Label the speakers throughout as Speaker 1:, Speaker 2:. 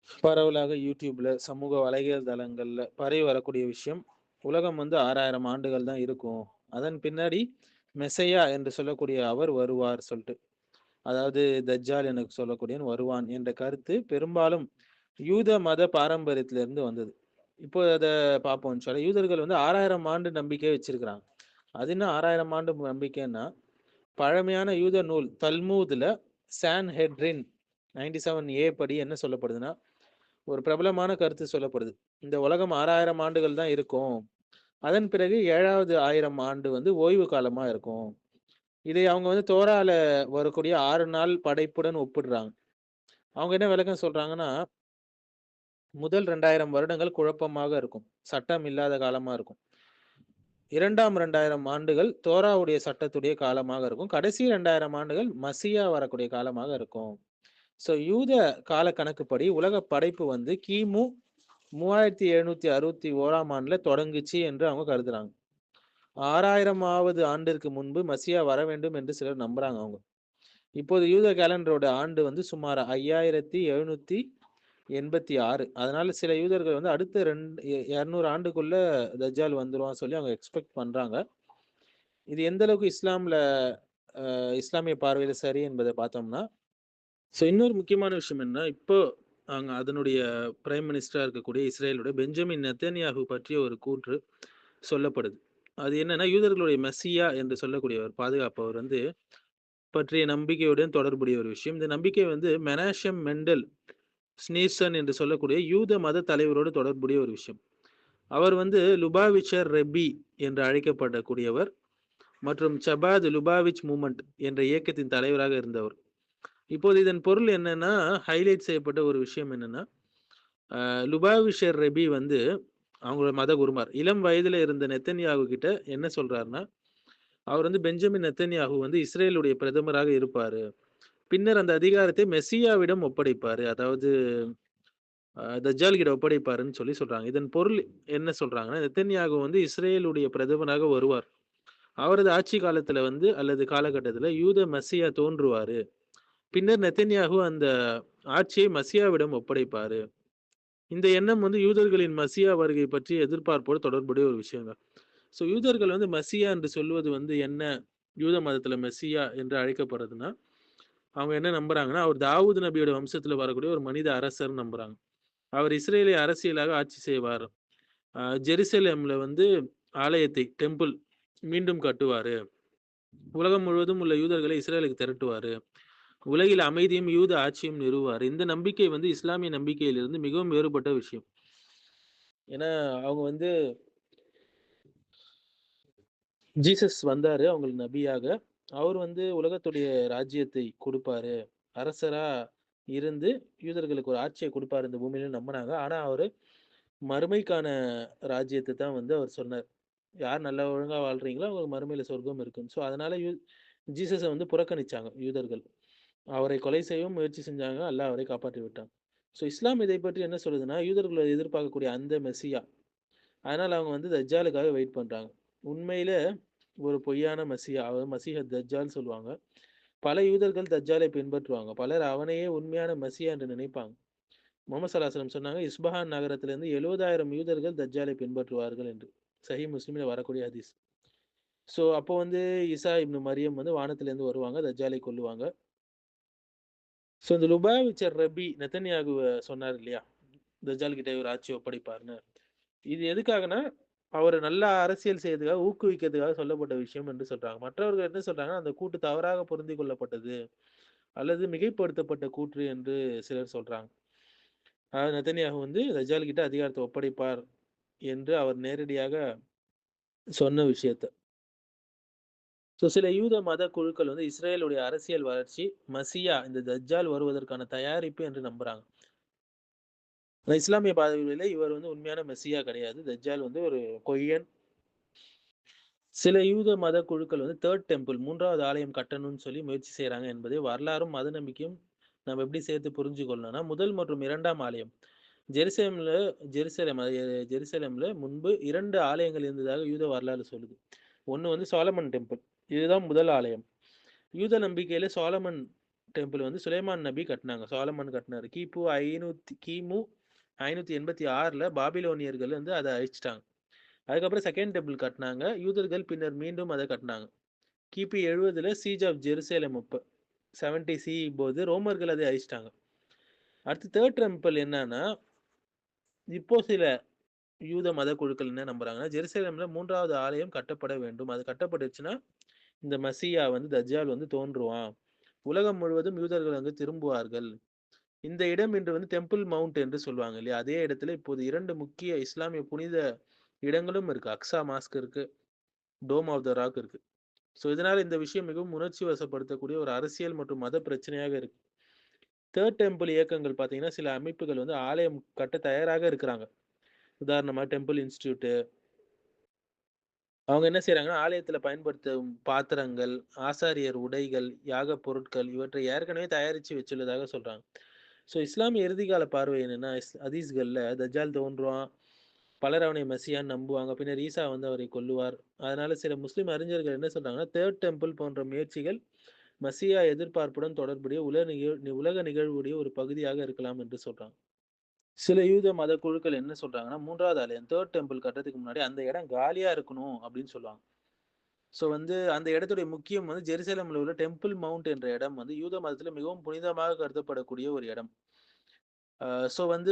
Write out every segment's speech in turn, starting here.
Speaker 1: பரவலாக யூடியூப்ல, சமூக வலைதளங்கள்ல பரவி வரக்கூடிய விஷயம், உலகம் வந்து 6000 ஆண்டுகள் தான் இருக்கும். அதன் பின்னாடி மெஸ்ஸையா என்று சொல்லக்கூடிய அவர் வருவார் சொல்ட்டு. அதாவது தஜ்ஜால் என்று சொல்லக்கூடியவன் வருவான் என்ற கருத்து பெரும்பாலும் யூத மத பாரம்பரியத்திலிருந்து வந்தது. இப்போ அத பார்ப்போம் இன்ஷா அல்லாஹ். யூதர்கள் வந்து 6000 ஆண்டு நம்பிக்கை வச்சிருக்கிறாங்க. அது என்ன 6000 ஆண்டு நம்பிக்கைன்னா, பழமையான யூத நூல் தல்மூத்ல சான்ஹெட்ரின் 97 படி என்ன சொல்லப்படுதுன்னா, ஒரு பிரபலமான கருத்து சொல்லப்படுது. இந்த உலகம் 6000 ஆண்டுகள் தான் இருக்கும். அதன் பிறகு 7வது 1000 ஆண்டு வந்து ஓய்வு காலமா இருக்கும். இதை அவங்க வந்து தோரால வரக்கூடிய 6 நாள் படைப்புடன் ஒப்பிடுறாங்க. அவங்க என்ன விளக்கம் சொல்றாங்கன்னா, முதல் 2000 வருடங்கள் குழப்பமாக இருக்கும். சட்டம் இல்லாத காலமா இருக்கும். 2ஆம் 2000 ஆண்டுகள் தோராவுடைய சட்டத்துடைய காலமாக இருக்கும். கடைசி 2000 ஆண்டுகள் மசியா வரக்கூடிய காலமாக இருக்கும். ஸோ யூத கால கணக்குப்படி உலக படைப்பு வந்து கிமு 3761ஆம் ஆண்டுல தொடங்குச்சு என்று அவங்க கருதுறாங்க. 6000வது ஆண்டிற்கு முன்பு மசியா வர வேண்டும் என்று சிலர் நம்புறாங்க அவங்க. இப்போது யூத கேலண்டரோட ஆண்டு வந்து சுமார் 5786. அதனால சில யூதர்கள் வந்து அடுத்த 200 ஆண்டுக்குள்ள தஜ்ஜால் வந்துருவான்னு சொல்லி அவங்க எக்ஸ்பெக்ட் பண்றாங்க. இது எந்த அளவுக்கு இஸ்லாமிய பார்வையில சரி என்பதை பார்த்தோம்னா, ஸோ இன்னொரு முக்கியமான விஷயம் என்ன, இப்போ அதனுடைய பிரைம் மினிஸ்டரா இருக்கக்கூடிய இஸ்ரேலுடைய பெஞ்சமின் நெத்தன்யாகு பற்றிய ஒரு கூற்று சொல்லப்படுது. அது என்னன்னா, யூதர்களுடைய மெஸ்ஸியா என்று சொல்லக்கூடியவர், பாதுகாப்பவர் வந்து பற்றிய நம்பிக்கையுடன் தொடர்புடைய ஒரு விஷயம். இந்த நம்பிக்கை வந்து மெனாஷம் மெண்டல் ஸ்னீர்சன் என்று சொல்லக்கூடிய யூத மத தலைவரோடு தொடர்புடைய ஒரு விஷயம். அவர் வந்து லுபாவிச்சர் ரெப்பி என்று அழைக்கப்படக்கூடியவர் மற்றும் சபாத் லுபாவிச் மூமெண்ட் என்ற இயக்கத்தின் தலைவராக இருந்தவர். இப்போது இதன் பொருள் என்னன்னா, ஹைலைட் செய்யப்பட்ட ஒரு விஷயம் என்னன்னா, லுபாவிஷர் ரெபி வந்து அவங்களோட மத குருமார். இளம் வயதில இருந்த நெத்தன்யாகு கிட்ட என்ன சொல்றாருன்னா, அவர் வந்து பெஞ்சமின் நெத்தன்யாகு வந்து இஸ்ரேலுடைய பிரதமராக இருப்பாரு. பின்னர் அந்த அதிகாரத்தை மெஸ்ஸியாவிடம் ஒப்படைப்பாரு. அதாவது தஜ்ஜால் கிட்ட ஒப்படைப்பாருன்னு சொல்லி சொல்றாங்க. இதன் பொருள் என்ன சொல்றாங்கன்னா, நெத்தன்யாகு வந்து இஸ்ரேலுடைய பிரதமராக வருவார். அவரது ஆட்சி காலத்துல வந்து அல்லது காலகட்டத்துல யூத மெஸ்ஸியா தோன்றுவாரு. பின்னர் நெத்தன்யாகு அந்த ஆட்சியை மசியாவிடம் ஒப்படைப்பாரு. இந்த எண்ணம் வந்து யூதர்களின் மசியா வருகை பற்றி எதிர்பார்ப்போடு தொடர்புடைய ஒரு விஷயங்க. ஸோ யூதர்கள் வந்து மசியா என்று சொல்வது வந்து என்ன, யூத மதத்துல மெஸ்ஸியா என்று அழைக்கப்படுறதுன்னா, அவங்க என்ன நம்புறாங்கன்னா, அவர் தாவூத் நபியோட வம்சத்துல வரக்கூடிய ஒரு மனித அரசர்ன்னு நம்புறாங்க. அவர் இஸ்ரேலை அரசியலாக ஆட்சி செய்வார். ஜெருசலேம்ல வந்து ஆலயத்தை, டெம்பிள் மீண்டும் கட்டுவாரு. உலகம் முழுவதும் உள்ள யூதர்களை இஸ்ரேலுக்கு திரட்டுவாரு. உலகில் அமைதியும் யூத ஆட்சியும் நிறுவுவார். இந்த நம்பிக்கை வந்து இஸ்லாமிய நம்பிக்கையிலிருந்து மிகவும் வேறுபட்ட விஷயம். ஏன்னா அவங்க வந்து ஜீசஸ் வந்தாரு அவங்களுக்கு நபியாக. அவர் வந்து உலகத்துடைய ராஜ்யத்தை குடுப்பாரு. அரசரா இருந்து யூதர்களுக்கு ஒரு ஆட்சிய குடுப்பாரு இந்த பூமியிலன்னு நம்புனாங்க. ஆனா அவரு மறுமைக்கான ராஜ்யத்த தான் வந்து அவர் சொன்னார். யார் நல்லா ஒழுங்கா வாழ்றீங்களோ அவங்களுக்கு மறுமையில சொர்க்கம் இருக்குன்னு. ஸோ அதனால ஜீசஸ வந்து புறக்கணிச்சாங்க யூதர்கள். அவரை கொலை செய்யவும் முயற்சி செஞ்சாங்க. அல்லாஹ் அவரை காப்பாற்றி விட்டான். ஸோ இஸ்லாம் இதை பற்றி என்ன சொல்லுதுன்னா, யூதர்கள் எதிர்பார்க்கக்கூடிய அந்த மெஸ்ஸியா. அதனால அவங்க வந்து தஜ்ஜாலுக்காக வெயிட் பண்றாங்க. உண்மையில ஒரு பொய்யான மெஸ்ஸியா, அதாவது மசீஹ் தஜ்ஜால் சொல்லுவாங்க. பல யூதர்கள் தஜ்ஜாலை பின்பற்றுவாங்க. பலர் அவனையே உண்மையான மெஸ்ஸியா என்று நினைப்பாங்க. முகமது ஸல்லல்லாஹு அலைஹி வஸல்லம் சொன்னாங்க, இஸ்பஹான் நகரத்திலிருந்து 70,000 யூதர்கள் தஜ்ஜாலை பின்பற்றுவார்கள் என்று. சஹீஹ் முஸ்லிம்ல வரக்கூடிய ஹதீஸ். ஸோ அப்போ வந்து ஈசா இப்னு மரியம் வந்து வானத்திலிருந்து வருவாங்க, தஜ்ஜாலை கொல்லுவாங்க. ஸோ இந்த லுபாவிச்சர் ரபி நெத்தன்யாகுவ சொன்னார் இல்லையா? தஜ்ஜால் கிட்ட இவர் ஆட்சி ஒப்படைப்பார்ன்னு. இது எதுக்காகன்னா, அவர நல்லா அரசியல் செய்யறதுக்காக, ஊக்குவிக்கிறதுக்காக சொல்லப்பட்ட விஷயம் என்று சொல்றாங்க. மற்றவர்கள் என்ன சொல்றாங்கன்னா, அந்த கூற்று தவறாக புரிந்து கொள்ளப்பட்டது அல்லது மிகைப்படுத்தப்பட்ட கூற்று என்று சிலர் சொல்றாங்க. அதாவது நெதன்யாகு வந்து தஜ்ஜால் கிட்ட அதிகாரத்த ஒப்படைப்பார் என்று அவர் நேரடியாக சொன்ன விஷயத்த. ஸோ சில யூத மத குழுக்கள் வந்து இஸ்ரேலுடைய அரசியல் வளர்ச்சி, மசியா இந்த தஜ்ஜால் வருவதற்கான தயாரிப்பு என்று நம்புறாங்க. ஆனா இஸ்லாமிய பார்வையில இவர் வந்து உண்மையான மெசியா கிடையாது. தஜ்ஜால் வந்து ஒரு பொய்யன். சில யூத மத குழுக்கள் வந்து 3 டெம்பிள் 3வது ஆலயம் கட்டணும்னு சொல்லி முயற்சி செய்றாங்க என்பதை வரலாறும், மத நம்பிக்கையும் நம்ம எப்படி சேர்த்து புரிஞ்சு கொள்ளலாம்னா, முதல் மற்றும் 2ஆம் ஆலயம் ஜெருசலேம்ல ஜெருசலேம்ல முன்பு 2 ஆலயங்கள் இருந்ததாக யூத வரலாறு சொல்லுது. ஒண்ணு வந்து சாலமன் டெம்பிள். இதுதான் முதல் ஆலயம். யூத நம்பிக்கையில சாலமன் டெம்பிள் வந்து சுலைமான் நபி கட்டினாங்க. சாலமன் கட்டினாரு. கிமு 586ல பாபிலோனியர்கள் வந்து அத அழிச்சுட்டாங்க. அதுக்கப்புறம் செகண்ட் டெம்பிள் கட்டினாங்க. யூதர்கள் பின்னர் மீண்டும் அத கட்டினாங்க. கிபி 70ல சீஜ் ஆஃப் ஜெருசலேம் அப்ப 70 சிஇ போது ரோமர்கள் அதை அழிச்சிட்டாங்க. அடுத்து தேர்ட் டெம்பிள் என்னன்னா, இப்போ சில யூத மத குழுக்கள் என்ன நம்புறாங்கன்னா, ஜெருசலேம்ல 3வது ஆலயம் கட்டப்பட வேண்டும். அது கட்டப்பட்டுச்சுன்னா, இந்த மசீயா வந்து தஜ்ஜால் வந்து தோன்றுவான். உலகம் முழுவதும் யூதர்கள் அங்கு திரும்புவார்கள். இந்த இடம் இன்று வந்து டெம்பிள் மவுண்ட் என்று சொல்லுவாங்க இல்லையா? அதே இடத்துல இப்போது 2 முக்கிய இஸ்லாமிய புனித இடங்களும் இருக்கு. அக்ஸா மாஸ்க் இருக்கு. டோம் ஆஃப் த ராக் இருக்கு. ஸோ இதனால இந்த விஷயம் மிகவும் உணர்ச்சி வசப்படுத்தக்கூடிய ஒரு அரசியல் மற்றும் மத பிரச்சனையாக இருக்கு. தேர்ட் டெம்பிள் இயக்கங்கள் பார்த்தீங்கன்னா, சில அமைப்புகள் வந்து ஆலயம் கட்ட தயாராக இருக்கிறாங்க. உதாரணமா டெம்பிள் இன்ஸ்டிடியூட் அவங்க என்ன செய்றாங்கன்னா, ஆலயத்துல பயன்படுத்தும் பாத்திரங்கள், ஆசாரியர் உடைகள், யாகப் பொருட்கள் இவற்றை ஏற்கனவே தயாரிச்சு வச்சுள்ளதாக சொல்றாங்க. ஸோ இஸ்லாமிய இறுதிக்கால பார்வை என்னன்னா, ஹதீஸ்கள்ல தஜ்ஜால் தோன்றுவான், பலர் அவனை மெசியான்னு நம்புவாங்க. பின்னர் ஈசா வந்து அவரை கொல்லுவார். அதனால சில முஸ்லிம் அறிஞர்கள் என்ன சொல்றாங்கன்னா, தேர்ட் டெம்பிள் போன்ற முயற்சிகள் மசியா எதிர்பார்ப்புடன் தொடர்புடைய உலக நிகழ்வுடைய ஒரு பகுதியாக இருக்கலாம் என்று சொல்றாங்க. சில யூத மத குழுக்கள் என்ன சொல்றாங்கன்னா, 3வது ஆலயம் தேர்ட் டெம்பிள் கட்டுறதுக்கு முன்னாடி அந்த இடம் காலியா இருக்கணும் அப்படின்னு சொல்லுவாங்க. ஸோ வந்து அந்த இடத்துடைய முக்கியம் வந்து ஜெருசலேம்ல உள்ள டெம்பிள் மவுண்ட் என்ற இடம் வந்து யூத மதத்துல மிகவும் புனிதமாக கருதப்படக்கூடிய ஒரு இடம். ஸோ வந்து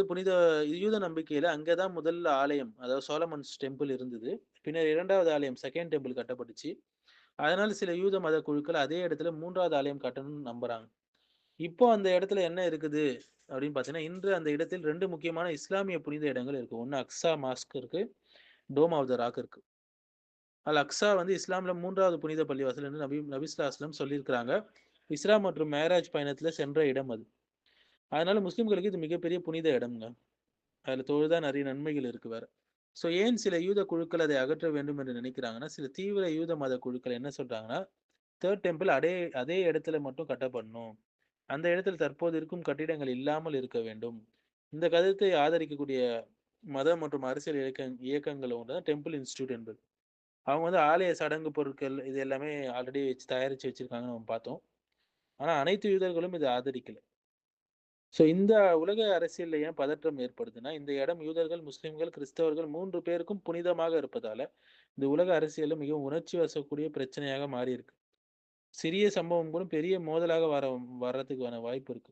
Speaker 1: யூத நம்பிக்கையில அங்கே தான் முதல் ஆலயம், அதாவது சோலமன்ஸ் டெம்பிள் இருந்தது. பின்னர் 2வது ஆலயம் செகண்ட் டெம்பிள் கட்டப்பட்டுச்சு. அதனால சில யூத மத குழுக்கள் அதே இடத்துல 3வது ஆலயம் கட்டணும்னு நம்புறாங்க. இப்போ அந்த இடத்துல என்ன இருக்குது அப்படின்னு பார்த்தீங்கன்னா, இன்று அந்த இடத்தில் 2 முக்கியமான இஸ்லாமிய புனித இடங்கள் இருக்கு. ஒண்ணு அக்ஸா மாஸ்க் இருக்கு. டோம் ஆஃப் த ராக் இருக்கு. அல் அக்ஸா வந்து இஸ்லாம்ல 3வது புனித பள்ளிவாசல் என்று நபி ஸல்லல்லாஹு அலைஹி வஸல்லம் சொல்லியிருக்கிறாங்க. இஸ்ரா மற்றும் மேராஜ் பயணத்துல சென்ற இடம் அது. அதனால முஸ்லிம்களுக்கு இது மிகப்பெரிய புனித இடம்ங்க. அதுல தொழுதா நிறைய நன்மைகள் இருக்கு வேற. ஸோ ஏன் சில யூத குழுக்கள் அதை அகற்ற வேண்டும் என்று நினைக்கிறாங்கன்னா, சில தீவிர யூத மத குழுக்கள் என்ன சொல்றாங்கன்னா, தேர்ட் டெம்பிள் அதே அதே இடத்துல மட்டும் கட்டப்படணும். அந்த இடத்தில் தற்போது இருக்கும் கட்டிடங்கள் இல்லாமல் இருக்க வேண்டும். இந்த கருத்தை ஆதரிக்கக்கூடிய மத மற்றும் அரசியல் இயக்கங்கள் ஒன்று தான் டெம்பிள் இன்ஸ்டிடியூட் என்பது. அவங்க வந்து ஆலய சடங்கு பொருட்கள் இது எல்லாமே ஆல்ரெடி வச்சு தயாரிச்சு வச்சிருக்காங்கன்னு நம்ம பார்த்தோம். ஆனா அனைத்து யூதர்களும் இதை ஆதரிக்கல. ஸோ இந்த உலக அரசியல்ல ஏன் பதற்றம் ஏற்படுதுன்னா, இந்த இடம் யூதர்கள், முஸ்லிம்கள், கிறிஸ்தவர்கள் 3 பேருக்கும் புனிதமாக இருப்பதால, இந்த உலக அரசியல்ல மிகவும் உணர்ச்சி வசக்கூடிய பிரச்சனையாக மாறி இருக்கு. சிறிய சம்பவம் கூட பெரிய மோதலாக வர்றதுக்கான வாய்ப்பு இருக்கு.